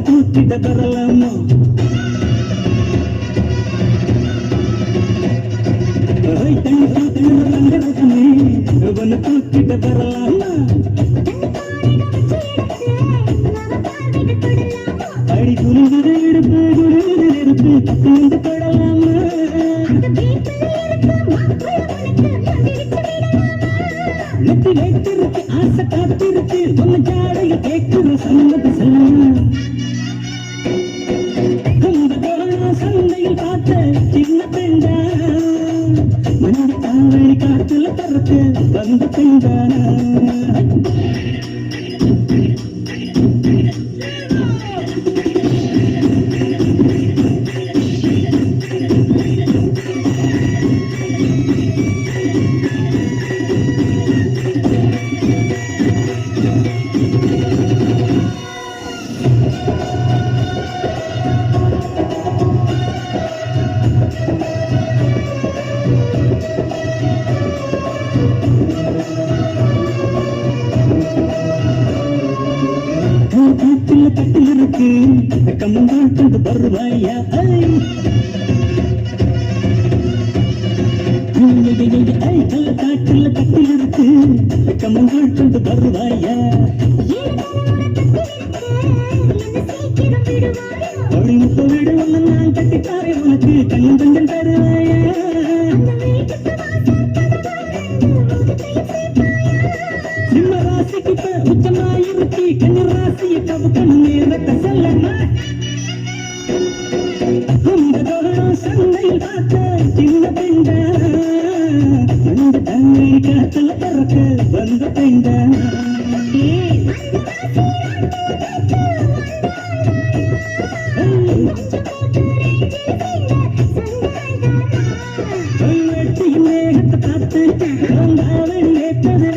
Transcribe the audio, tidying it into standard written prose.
தூக்கிட வரலாமா தண்ணி தூக்கிடமே உன்னை தூக்கிட வரலாமா அடி குளிர்ந்து எடுப்பு குளிர்ந்து எடுப்பு பக்கம் தொடலாமா நெத்தி வைத்திருக்கு ஆசை காத்திருக்கு உன்னை ஜாடைய கேட்குற சம்மதி சொல்லலாம் சந்தையில் பார்த்த சின்ன பெண்டா மண்டி தாவணி காத்துல பறக்க வந்த பெண்டானா கட்டில் இருக்கு கம்மாட்டு வருவாயா காட்டுல கட்டில் இருக்கு கம்மாட்டு வருவாயா முப்ப வீடு ஒண்ணு நான் கட்டித்தாரே உனக்கு கண்ணும் கொஞ்சம் தருவாயா சிம்ம ராசிக்கு உச்சமாயிருக்கு கண்ணு ராசிய கவுக்கணு நேரத்தை சொல்லமா சந்தையில் பார்த்த சின்ன பெண்டா அந்த தங்கை காத்துல பறக்க வந்த பெண்டா மேகத்தை பார்த்து ஏற்றது